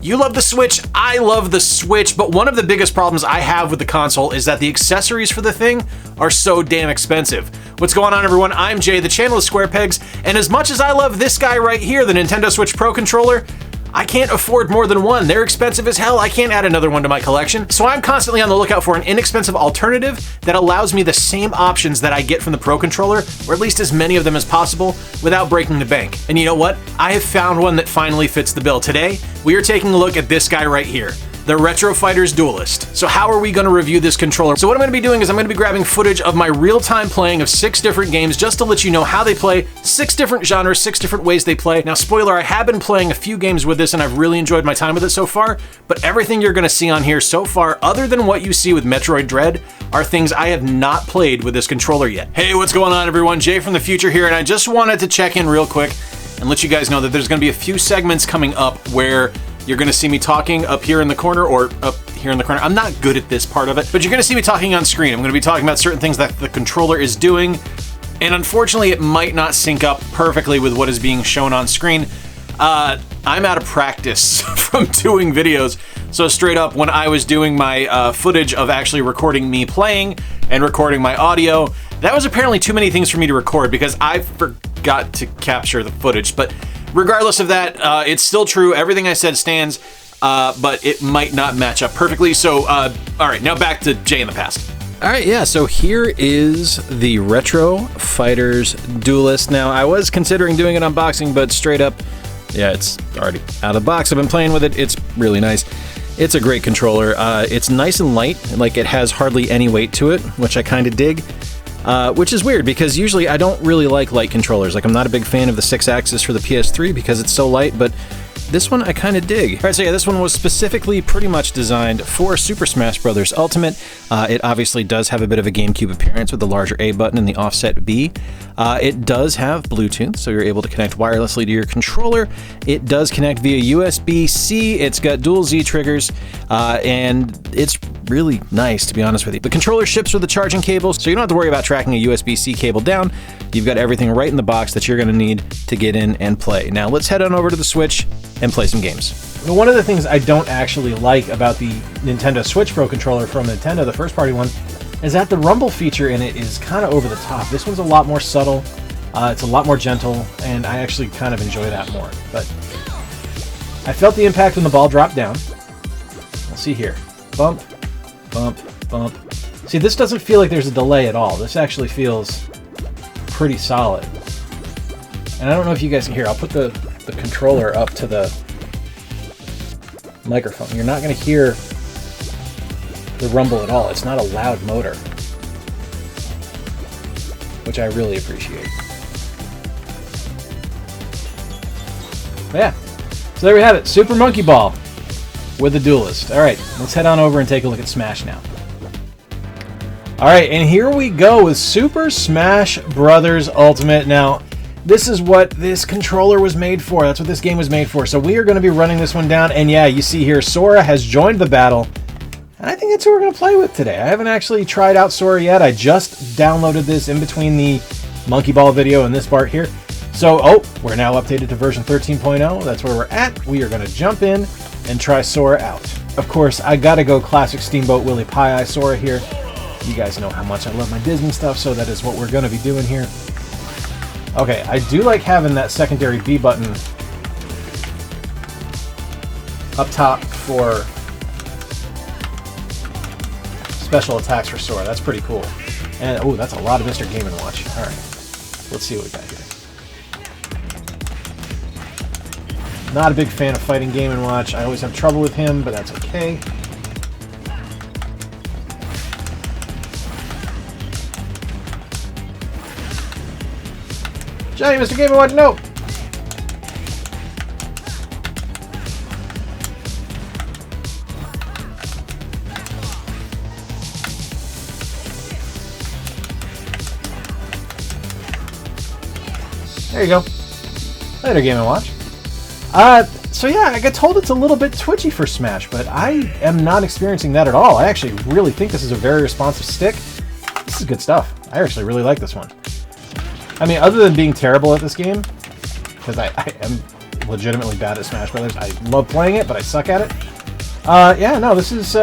You love the Switch, I love the Switch, but one of the biggest problems I have with the console is that the accessories for the thing are so damn expensive. What's going on, everyone? I'm Jay, the channel is Square Pegs, and as much as I love this guy right here, the Nintendo Switch Pro Controller, I can't afford more than one. They're expensive as hell. I can't add another one to my collection. So I'm constantly on the lookout for an inexpensive alternative that allows me the same options that I get from the Pro Controller, or at least as many of them as possible, without breaking the bank. And you know what? I have found one that finally fits the bill. Today, we are taking a look at this guy right here, the Retro Fighters Duelist. So how are we going to review this controller? So what I'm going to be doing is I'm going to be grabbing footage of my real-time playing of 6 different games just to let you know how they play, 6 different genres, 6 different ways they play. Now, spoiler, I have been playing a few games with this and I've really enjoyed my time with it so far, but everything you're going to see on here so far, other than what you see with Metroid Dread, are things I have not played with this controller yet. Hey, what's going on, everyone? Jay from the future here, and I just wanted to check in real quick and let you guys know that there's going to be a few segments coming up where you're going to see me talking up here in the corner or up here in the corner. I'm not good at this part of it, but you're going to see me talking on screen. I'm going to be talking about certain things that the controller is doing, and unfortunately it might not sync up perfectly with what is being shown on screen. I'm out of practice from doing videos, so straight up when I was doing my footage of actually recording me playing and recording my audio, that was apparently too many things for me to record because I forgot to capture the footage. But regardless of that, it's still true. Everything I said stands, but it might not match up perfectly. So, all right, now back to Jay in the past. All right, yeah, so here is the Retro Fighters Duelist. Now, I was considering doing an unboxing, but straight up, yeah, it's already out of the box. I've been playing with it. It's really nice. It's a great controller. It's nice and light, like it has hardly any weight to it, which I kind of dig. Which is weird because usually I don't really like light controllers. Like, I'm not a big fan of the 6-axis for the PS3 because it's so light, but this one I kind of dig. All right, so yeah, this one was specifically pretty much designed for Super Smash Bros. Ultimate. It obviously does have a bit of a GameCube appearance with the larger A button and the offset B. It does have Bluetooth, so you're able to connect wirelessly to your controller. It does connect via USB-C. It's got dual Z triggers, and it's really nice, to be honest with you. The controller ships with the charging cable, so you don't have to worry about tracking a USB-C cable down. You've got everything right in the box that you're going to need to get in and play. Now let's head on over to the Switch and play some games. One of the things I don't actually like about the Nintendo Switch Pro controller from Nintendo, the first party one, is that the rumble feature in it is kind of over the top. This one's a lot more subtle, it's a lot more gentle, and I actually kind of enjoy that more. But I felt the impact when the ball dropped down. We'll see here. Bump, bump, bump. See, this doesn't feel like there's a delay at all. This actually feels pretty solid. And I don't know if you guys can hear. I'll put the controller up to the microphone. You're not going to hear the rumble at all. It's not a loud motor, which I really appreciate. But yeah, so there we have it. Super Monkey Ball with the Duelist. All right, let's head on over and take a look at Smash now. All right, and here we go with Super Smash Bros. Ultimate. Now, this is what this controller was made for. That's what this game was made for. So we are going to be running this one down. And yeah, you see here, Sora has joined the battle. And I think that's who we're going to play with today. I haven't actually tried out Sora yet. I just downloaded this in between the Monkey Ball video and this part here. So, we're now updated to version 13.0. That's where we're at. We are going to jump in and try Sora out. Of course, I got to go classic Steamboat Willie Pie-Eye Sora here. You guys know how much I love my Disney stuff, so that is what we're going to be doing here. Okay, I do like having that secondary B button up top for special attacks for Sora. That's pretty cool. And, oh, that's a lot of Mr. Game & Watch. All right, let's see what we got here. Not a big fan of fighting Game & Watch. I always have trouble with him, but that's okay. Johnny, Mr. Game & Watch, no! There you go. Later, Game & Watch. So yeah, I got told it's a little bit twitchy for Smash, but I am not experiencing that at all. I actually really think this is a very responsive stick. This is good stuff. I actually really like this one. I mean, other than being terrible at this game, because I am legitimately bad at Smash Brothers. I love playing it, but I suck at it. Yeah, no, this is...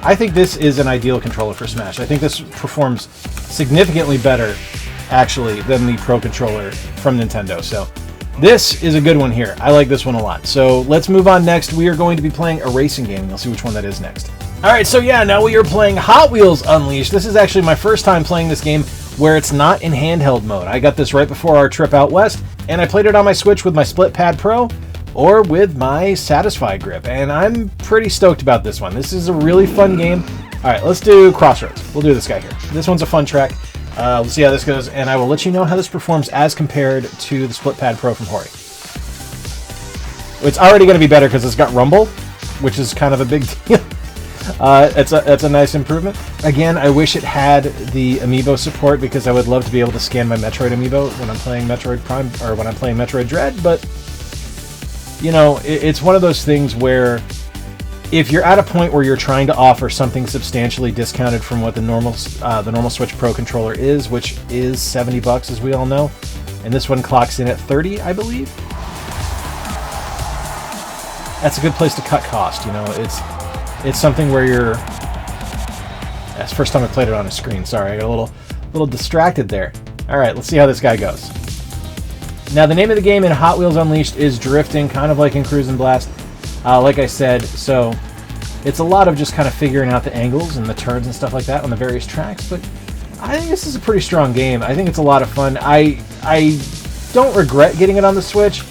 I think this is an ideal controller for Smash. I think this performs significantly better, actually, than the Pro Controller from Nintendo. So this is a good one here. I like this one a lot. So let's move on next. We are going to be playing a racing game. You'll see which one that is next. All right, so yeah, now we are playing Hot Wheels Unleashed. This is actually my first time playing this game where it's not in handheld mode. I got this right before our trip out west, and I played it on my Switch with my Split Pad Pro or with my Satisfy grip, and I'm pretty stoked about this one. This is a really fun game. All right, let's do Crossroads. We'll do this guy here. This one's a fun track. Let's see how this goes, and I will let you know how this performs as compared to the Split Pad Pro from Hori. It's already going to be better because it's got rumble, which is kind of a big deal. That's a nice improvement. Again, I wish it had the amiibo support because I would love to be able to scan my Metroid amiibo when I'm playing Metroid Prime or when I'm playing Metroid Dread, but you know, it's one of those things where if you're at a point where you're trying to offer something substantially discounted from what the normal Switch Pro controller is, which is $70 as we all know, and this one clocks in at $30, I believe. That's a good place to cut cost. You know, it's something where you're. That's the first time I played it on a screen. Sorry, I got a little distracted there. All right, let's see how this guy goes. Now, the name of the game in Hot Wheels Unleashed is drifting, kind of like in Cruisin' Blast. Like I said, so it's a lot of just kind of figuring out the angles and the turns and stuff like that on the various tracks, but I think this is a pretty strong game. I think it's a lot of fun. I don't regret getting it on the Switch,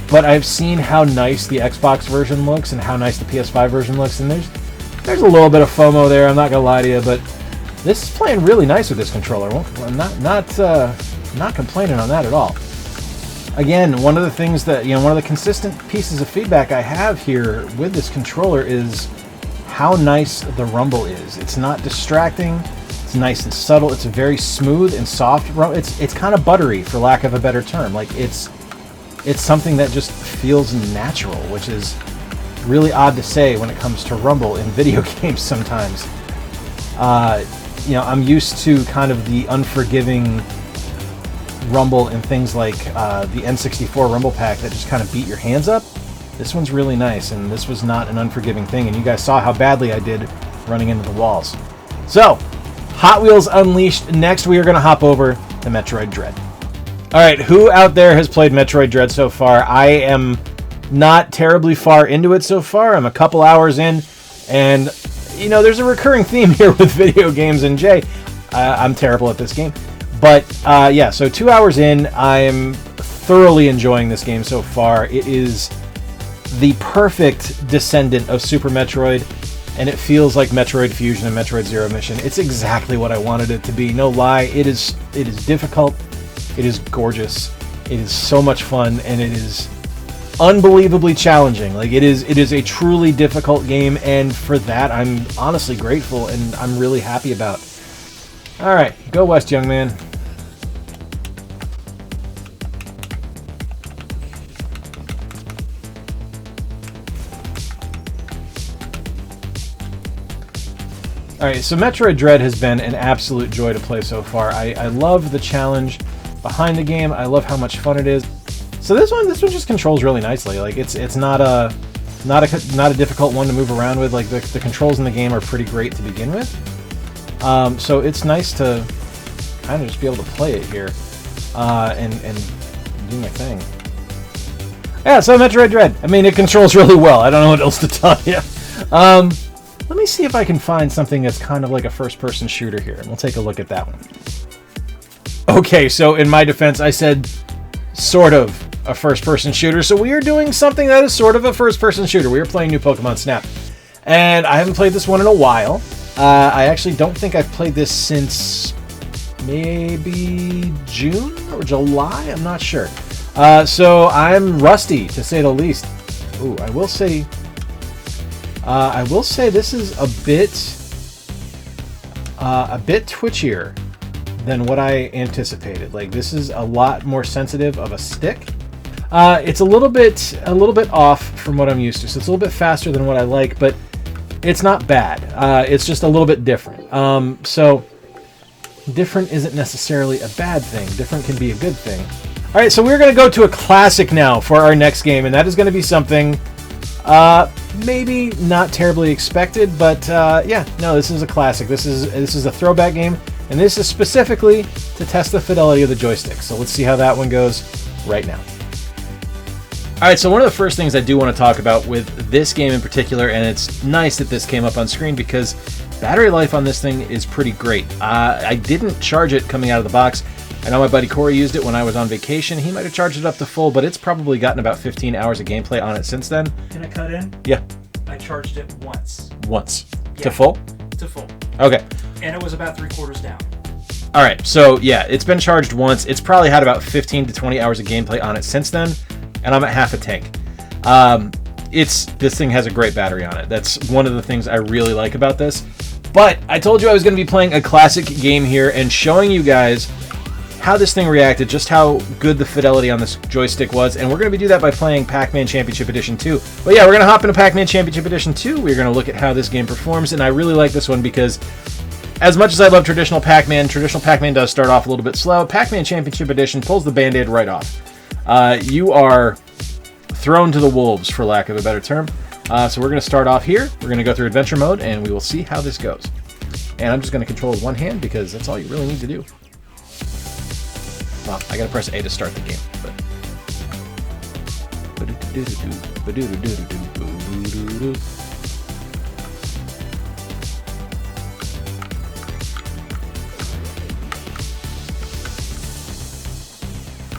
but I've seen how nice the Xbox version looks and how nice the PS5 version looks, and there's a little bit of FOMO there, I'm not going to lie to you, but this is playing really nice with this controller. I'm not complaining on that at all. Again, one of the things that, you know, one of the consistent pieces of feedback I have here with this controller is how nice the rumble is. It's not distracting. It's nice and subtle. It's a very smooth and soft. It's kind of buttery, for lack of a better term. Like it's something that just feels natural, which is really odd to say when it comes to rumble in video games sometimes. You know, I'm used to kind of the unforgiving rumble and things like the N64 Rumble Pack that just kind of beat your hands up. This one's really nice, and this was not an unforgiving thing, and you guys saw how badly I did running into the walls. So, Hot Wheels Unleashed. Next, we are going to hop over to Metroid Dread. Alright, who out there has played Metroid Dread so far? I am not terribly far into it so far. I'm a couple hours in, and, you know, there's a recurring theme here with video games, and Jay, I'm terrible at this game. But, yeah, so 2 hours in, I'm thoroughly enjoying this game so far. It is the perfect descendant of Super Metroid, and it feels like Metroid Fusion and Metroid Zero Mission. It's exactly what I wanted it to be, no lie. It is difficult, it is gorgeous, it is so much fun, and it is unbelievably challenging. Like, it is a truly difficult game, and for that, I'm honestly grateful, and I'm really happy about. Alright, go west, young man. Alright, so Metroid Dread has been an absolute joy to play so far. I love the challenge behind the game. I love how much fun it is. So this one just controls really nicely. Like it's not a difficult one to move around with. Like the controls in the game are pretty great to begin with. So it's nice to kind of just be able to play it here and do my thing. Yeah, so Metroid Dread. I mean, it controls really well. I don't know what else to tell you. Let me see if I can find something that's kind of like a first-person shooter here, and we'll take a look at that one. Okay, so in my defense, I said sort of a first-person shooter, so we are doing something that is sort of a first-person shooter. We are playing New Pokemon Snap, and I haven't played this one in a while. I actually don't think I've played this since maybe June or July, I'm not sure. So I'm rusty, to say the least. Ooh, I will say this is a bit twitchier than what I anticipated. Like, this is a lot more sensitive of a stick. It's a little bit off from what I'm used to, so it's a little bit faster than what I like, but it's not bad. It's just a little bit different. So different isn't necessarily a bad thing. Different can be a good thing. All right, so we're going to go to a classic now for our next game, and that is going to be something maybe not terribly expected, but yeah, no, this is a classic. This is a throwback game, and this is specifically to test the fidelity of the joystick. So let's see how that one goes right now. All right, so one of the first things I do want to talk about with this game in particular, and it's nice that this came up on screen because battery life on this thing is pretty great. I didn't charge it coming out of the box. I know my buddy Corey used it when I was on vacation. He might have charged it up to full, but it's probably gotten about 15 hours of gameplay on it since then. Can I cut in? Yeah. I charged it once. Once? Yeah. To full? To full. Okay. And it was about 3/4 down. All right, so yeah, it's been charged once. It's probably had about 15 to 20 hours of gameplay on it since then, and I'm at half a tank. This thing has a great battery on it. That's one of the things I really like about this. But I told you I was going to be playing a classic game here and showing you guys how this thing reacted, just how good the fidelity on this joystick was, and we're going to do that by playing Pac-Man Championship Edition 2. But yeah, we're going to hop into Pac-Man Championship Edition 2. We're going to look at how this game performs, and I really like this one because as much as I love traditional Pac-Man does start off a little bit slow. Pac-Man Championship Edition pulls the Band-Aid right off. You are thrown to the wolves, for lack of a better term. So we're going to start off here. We're going to go through adventure mode, and we will see how this goes. And I'm just going to control with one hand because that's all you really need to do. Well, I gotta press A to start the game.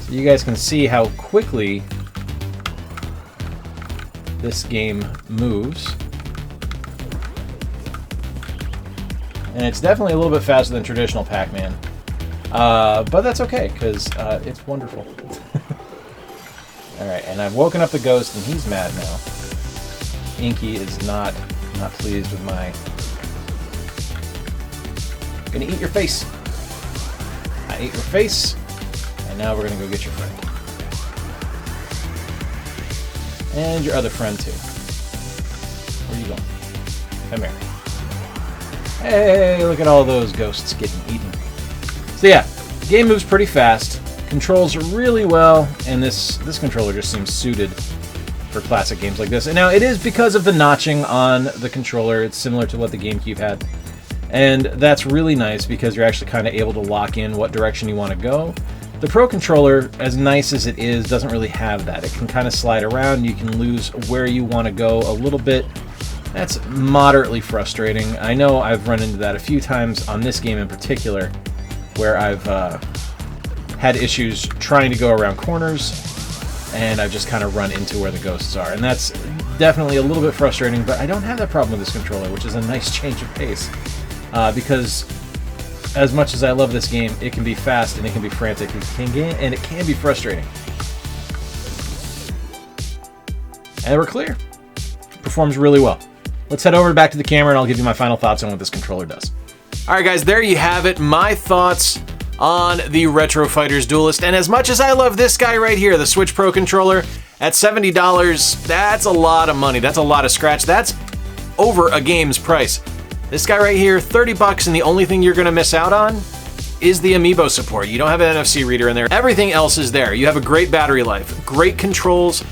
So you guys can see how quickly this game moves. And it's definitely a little bit faster than traditional Pac-Man. But that's okay, because it's wonderful. Alright, and I've woken up the ghost, and he's mad now. Inky is not pleased with my... I'm gonna eat your face. I ate your face, and now we're gonna go get your friend. And your other friend, too. Where are you going? Come here. Hey, look at all those ghosts getting eaten. So yeah, game moves pretty fast, controls really well, and this controller just seems suited for classic games like this. And now it is because of the notching on the controller. It's similar to what the GameCube had. And that's really nice because you're actually kind of able to lock in what direction you want to go. The Pro Controller, as nice as it is, doesn't really have that. It can kind of slide around. You can lose where you want to go a little bit. That's moderately frustrating. I know I've run into that a few times on this game in particular, where I've had issues trying to go around corners, and I've just kind of run into where the ghosts are. And that's definitely a little bit frustrating, but I don't have that problem with this controller, which is a nice change of pace. Because as much as I love this game, it can be fast and it can be frantic, and it can be frustrating. And we're clear. Performs really well. Let's head over back to the camera and I'll give you my final thoughts on what this controller does. Alright guys, there you have it, my thoughts on the Retro Fighters Duelist. And as much as I love this guy right here, the Switch Pro controller, at $70, that's a lot of money. That's a lot of scratch. That's over a game's price. This guy right here, $30, and the only thing you're gonna miss out on is the amiibo support. You don't have an NFC reader in there. Everything else is there. You have a great battery life, great controls,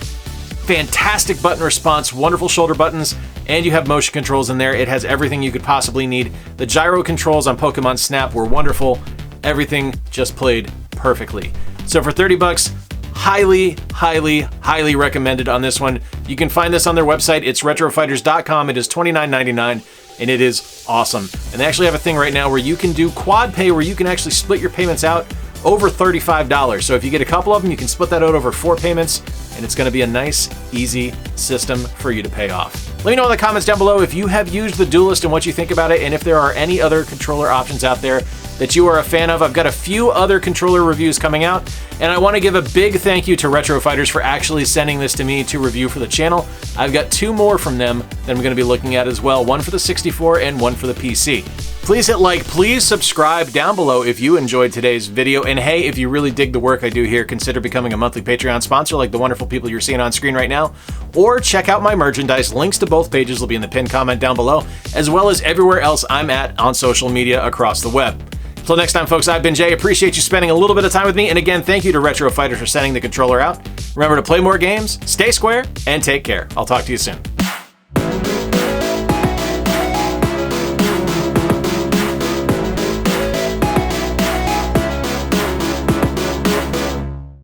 fantastic button response, wonderful shoulder buttons, and you have motion controls in there. It has everything you could possibly need. The gyro controls on Pokemon Snap were wonderful. Everything just played perfectly. So for $30, highly, highly, highly recommended on this one. You can find this on their website. It's retrofighters.com. It is $29.99, and it is awesome. And they actually have a thing right now where you can do quad pay, where you can actually split your payments out over $35. So if you get a couple of them, you can split that out over 4 payments, and it's going to be a nice, easy system for you to pay off. Let me know in the comments down below if you have used the Duelist and what you think about it, and if there are any other controller options out there that you are a fan of. I've got a few other controller reviews coming out, and I want to give a big thank you to Retro Fighters for actually sending this to me to review for the channel. I've got 2 more from them that I'm going to be looking at as well, one for the 64 and one for the PC. Please hit like, please subscribe down below if you enjoyed today's video, and hey, if you really dig the work I do here, consider becoming a monthly Patreon sponsor like the wonderful people you're seeing on screen right now, or check out my merchandise. Links to both pages will be in the pinned comment down below, as well as everywhere else I'm at on social media across the web. Till next time, folks, I've been Jay. Appreciate you spending a little bit of time with me. And again, thank you to Retro Fighters for sending the controller out. Remember to play more games, stay square, and take care. I'll talk to you soon.